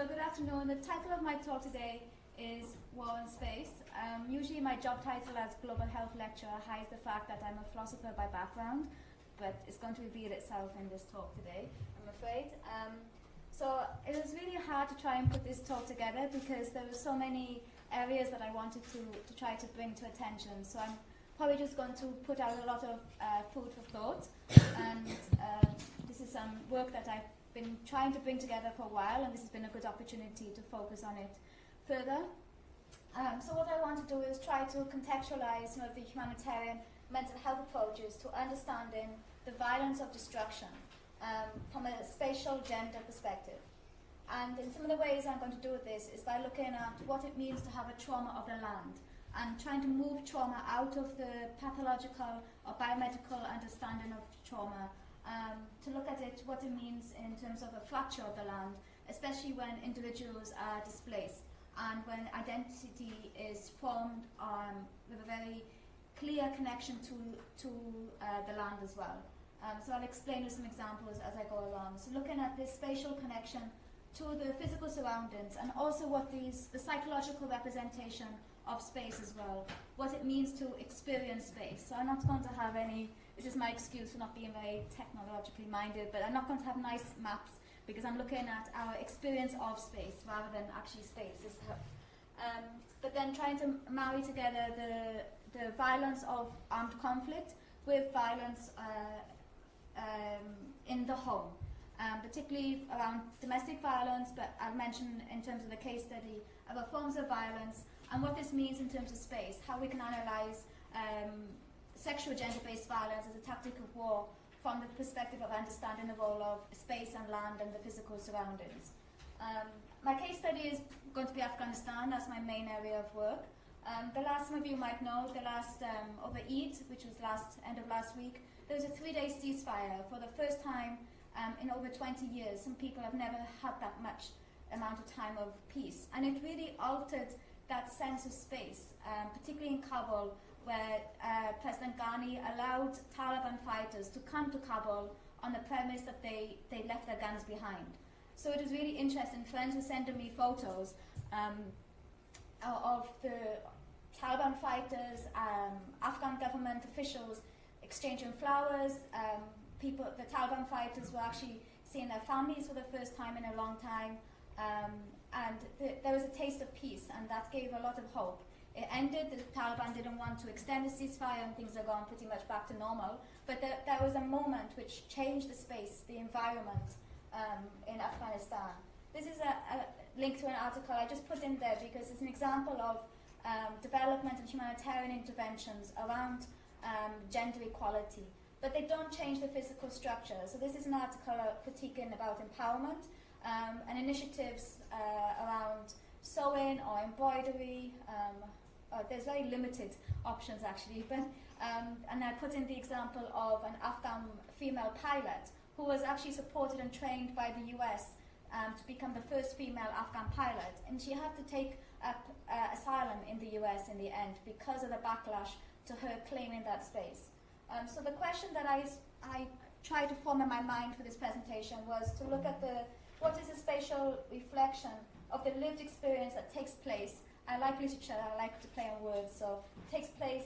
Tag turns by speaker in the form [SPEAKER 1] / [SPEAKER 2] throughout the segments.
[SPEAKER 1] So good afternoon. The title of my talk today is War in Space. Usually my job title as Global Health Lecturer hides the fact that I'm a philosopher by background, but it's going to reveal itself in this talk today, I'm afraid. So it was really hard to try and put this talk together because there were so many areas that I wanted to try to bring to attention. So I'm probably just going to put out a lot of food for thought. And this is some work that I've been trying to bring together for a while, and this has been a good opportunity to focus on it further. So what I want to do is try to contextualize some of the humanitarian mental health approaches to understanding the violence of destruction from a spatial gender perspective. And in some of the ways I'm going to do this is by looking at what it means to have a trauma of the land and trying to move trauma out of the pathological or biomedical understanding of trauma, to look at it, what it means in terms of a fracture of the land, especially when individuals are displaced and when identity is formed with a very clear connection to the land as well. So I'll explain with some examples as I go along. So looking at this spatial connection to the physical surroundings and also what the psychological representation of space as well, what it means to experience space. So I'm not going to have any, this is my excuse for not being very technologically minded, but I'm not going to have nice maps because I'm looking at our experience of space rather than actually space itself. But then trying to marry together the violence of armed conflict with violence in the home, particularly around domestic violence, but I'll mention in terms of the case study other forms of violence and what this means in terms of space, how we can analyze sexual gender-based violence as a tactic of war from the perspective of understanding the role of space and land and the physical surroundings. My case study is going to be Afghanistan. That's my main area of work. Some of you might know, over Eid, which was end of last week, there was a 3-day ceasefire for the first time in over 20 years. Some people have never had that much amount of time of peace. And it really altered that sense of space, particularly in Kabul, where President Ghani allowed Taliban fighters to come to Kabul on the premise that they left their guns behind. So it was really interesting. Friends were sending me photos of the Taliban fighters, Afghan government officials exchanging flowers. The Taliban fighters were actually seeing their families for the first time in a long time. And there was a taste of peace, and that gave a lot of hope. It ended, the Taliban didn't want to extend the ceasefire, and things are gone pretty much back to normal. But there was a moment which changed the space, the environment in Afghanistan. This is a link to an article I just put in there because it's an example of development and humanitarian interventions around gender equality. But they don't change the physical structure. So this is an article critiquing about empowerment and initiatives around sewing or embroidery. There's very limited options actually, but and I put in the example of an Afghan female pilot who was actually supported and trained by the US to become the first female Afghan pilot, and she had to take up asylum in the US in the end because of the backlash to her claiming that space. So the question that I tried to form in my mind for this presentation was to look at what is a spatial reflection of the lived experience that takes place. I like literature, I like to play on words, so it takes place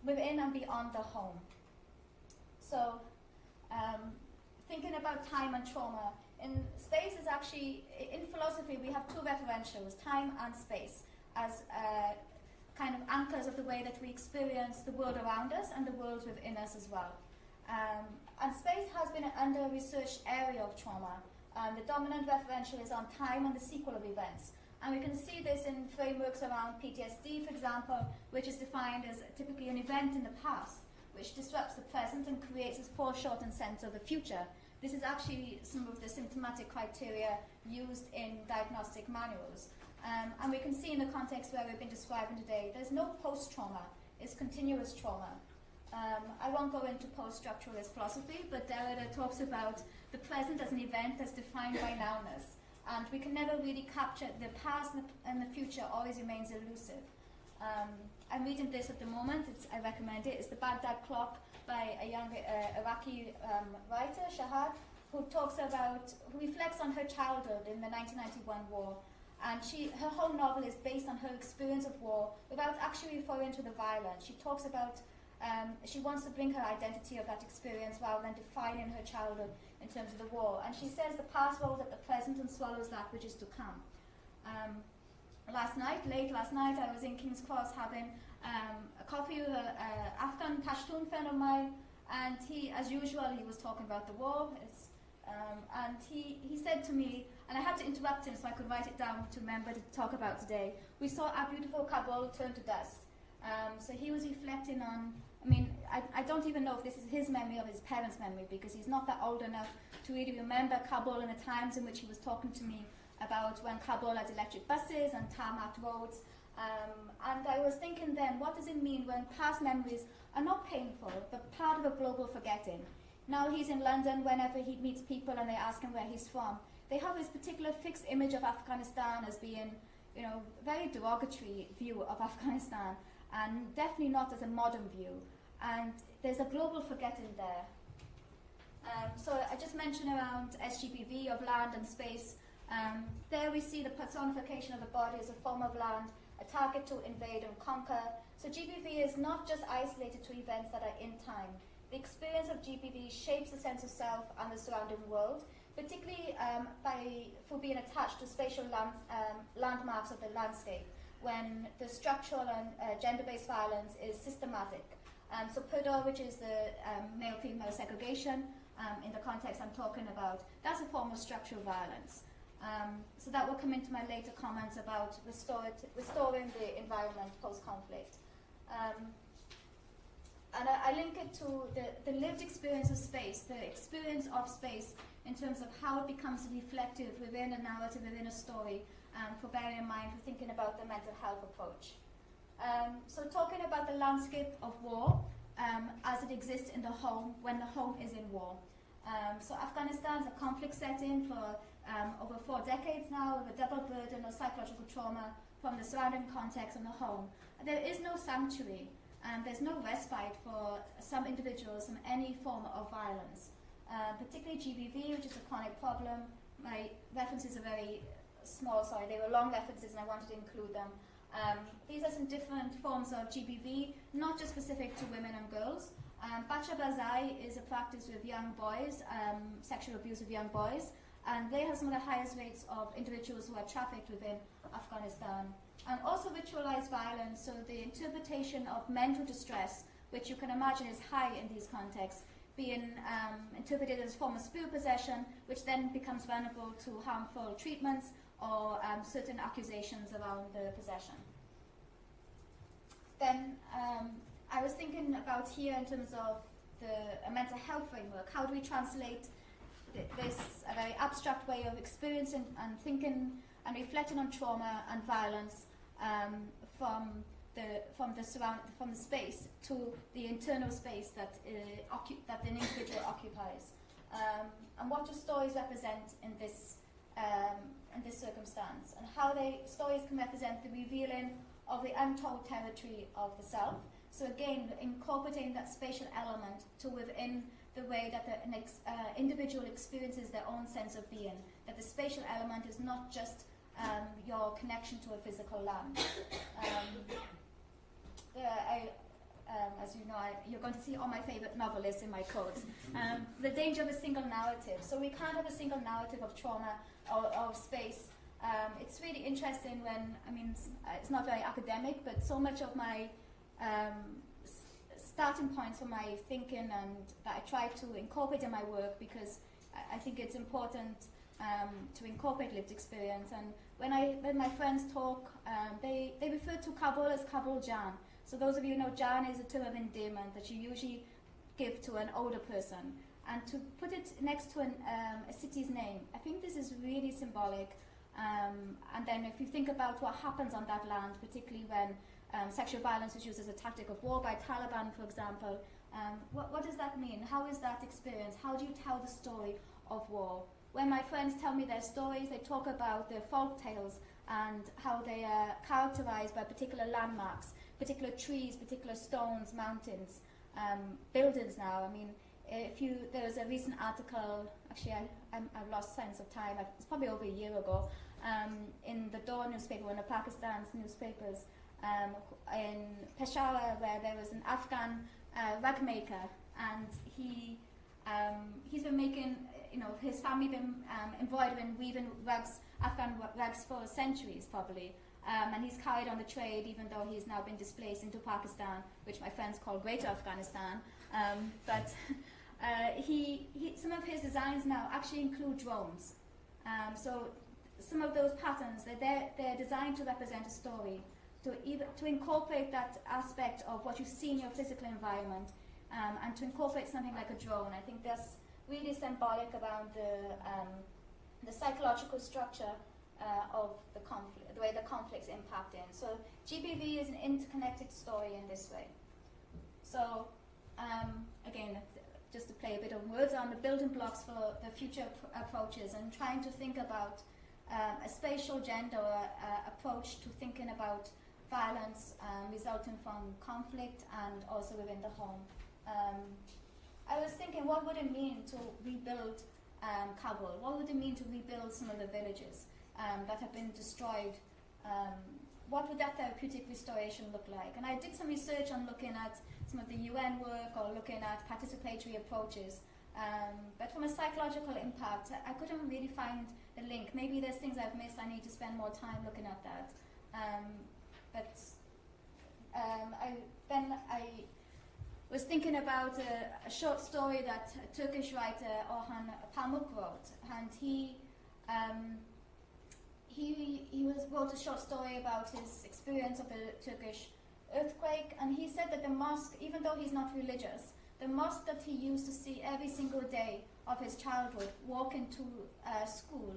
[SPEAKER 1] within and beyond the home. So thinking about time and trauma, in space is actually, in philosophy we have two referentials, time and space, as kind of anchors of the way that we experience the world around us and the world within us as well. And space has been an under-researched area of trauma. The dominant referential is on time and the sequel of events. And we can see this in frameworks around PTSD, for example, which is defined as typically an event in the past, which disrupts the present and creates a foreshortened sense of the future. This is actually some of the symptomatic criteria used in diagnostic manuals. And we can see in the context where we've been describing today, there's no post-trauma, it's continuous trauma. I won't go into post-structuralist philosophy, but Derrida talks about the present as an event that's defined by nowness. And we can never really capture the past and the future always remains elusive. I'm reading this at the moment, I recommend it. It's The Baghdad Clock by a young Iraqi writer, Shahad. who reflects on her childhood in the 1991 war. And her whole novel is based on her experience of war without actually referring to the violence. She talks about, she wants to bring her identity of that experience rather than defining her childhood in terms of the war. And she says the past rolls at the present and swallows that which is to come. Late last night, I was in King's Cross having a coffee with an Afghan Pashtun friend of mine, and he, as usual, he was talking about the war. And he said to me, and I had to interrupt him so I could write it down to remember to talk about today, we saw our beautiful Kabul turn to dust. So he was reflecting on, I don't even know if this is his memory or his parents' memory, because he's not that old enough to really remember Kabul and the times in which he was talking to me about when Kabul had electric buses and tarmac roads. And I was thinking then, what does it mean when past memories are not painful, but part of a global forgetting? Now he's in London, whenever he meets people and they ask him where he's from, they have this particular fixed image of Afghanistan as being, very derogatory view of Afghanistan, and definitely not as a modern view. And there's a global forgetting there. So I just mentioned around SGBV of land and space. There we see the personification of the body as a form of land, a target to invade and conquer. So GBV is not just isolated to events that are in time. The experience of GBV shapes the sense of self and the surrounding world, particularly for being attached to spatial landmarks of the landscape, when the structural and gender-based violence is systematic. So PUDO, which is the male-female segregation, in the context I'm talking about, that's a form of structural violence. So that will come into my later comments about restoring the environment post-conflict. And I link it to the lived experience of space, the experience of space in terms of how it becomes reflective within a narrative, within a story, for bearing in mind, for thinking about the mental health approach. So talking about the landscape of war as it exists in the home, when the home is in war. So Afghanistan is a conflict setting for over 4 decades now, with a double burden of psychological trauma from the surrounding context and the home. There is no sanctuary, and there's no respite for some individuals from any form of violence, particularly GBV, which is a chronic problem. My references are very small, sorry, they were long references and I wanted to include them. These are some different forms of GBV, not just specific to women and girls. Bacha Bazai is a practice with young boys, sexual abuse of young boys, and they have some of the highest rates of individuals who are trafficked within Afghanistan. And also ritualized violence, so the interpretation of mental distress, which you can imagine is high in these contexts, being interpreted as a form of spirit possession, which then becomes vulnerable to harmful treatments or certain accusations around the possession. Then I was thinking about here in terms of a mental health framework. How do we translate this a very abstract way of experiencing and thinking and reflecting on trauma and violence from the space to the internal space that an individual occupies, and what do stories represent in this circumstance, and how stories can represent the revealing of the untold territory of the self. So again, incorporating that spatial element to within the way that the individual experiences their own sense of being, that the spatial element is not just your connection to a physical land. As you know, you're going to see all my favorite novelists in my quotes. The danger of a single narrative. So we can't have a single narrative of trauma or of space. It's really interesting when, it's not very academic, but so much of my starting points for my thinking and that I try to incorporate in my work, because I think it's important to incorporate lived experience. And when my friends talk, they refer to Kabul as Kabul Jan. So those of you who know, Jan is a term of endearment that you usually give to an older person. And to put it next to a city's name, I think this is really symbolic. And then if you think about what happens on that land, particularly when sexual violence is used as a tactic of war by Taliban, for example, what does that mean? How is that experience? How do you tell the story of war? When my friends tell me their stories, they talk about their folk tales and how they are characterized by particular landmarks, particular trees, particular stones, mountains, buildings now. there was a recent article, actually I've lost sense of time, it's probably over a year ago, in the Dawn newspaper, one of Pakistan's newspapers, in Peshawar, where there was an Afghan rug maker, and he's been making, his family been embroidering, weaving rugs, Afghan rugs for centuries probably. And he's carried on the trade even though he's now been displaced into Pakistan, which my friends call Greater Afghanistan. But some of his designs now actually include drones. So some of those patterns, they're designed to represent a story, to incorporate that aspect of what you see in your physical environment, and to incorporate something like a drone. I think that's really symbolic around the psychological structure of the conflict, the way the conflict's impacting. So GBV is an interconnected story in this way. So again, just to play a bit of words on the building blocks for the future approaches, and trying to think about a spatial gender approach to thinking about violence resulting from conflict and also within the home. I was thinking, what would it mean to rebuild Kabul? What would it mean to rebuild some of the villages that have been destroyed? What would that therapeutic restoration look like? And I did some research on looking at some of the UN work or looking at participatory approaches. But from a psychological impact, I couldn't really find the link. Maybe there's things I've missed. I need to spend more time looking at that. I was thinking about a short story that a Turkish writer, Orhan Pamuk, wrote. And he wrote a short story about his experience of the Turkish earthquake, and he said that the mosque, even though he's not religious, the mosque that he used to see every single day of his childhood walking to school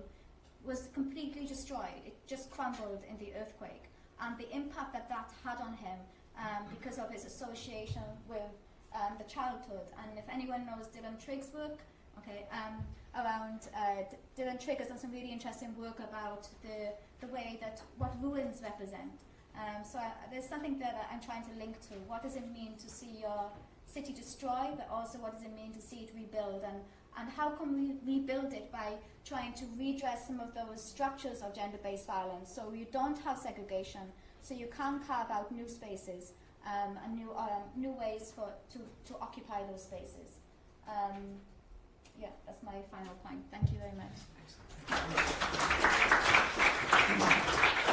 [SPEAKER 1] was completely destroyed. It just crumbled in the earthquake. And the impact that had on him because of his association with the childhood. And if anyone knows Dylan Trigg's work, Dylan Trigg has done some really interesting work about the way that what ruins represent. There's something that I'm trying to link to. What does it mean to see your city destroyed, but also what does it mean to see it rebuild? And how can we rebuild it by trying to redress some of those structures of gender-based violence, so you don't have segregation, so you can carve out new spaces and new ways to occupy those spaces. Yeah, that's my final point. Thank you very much.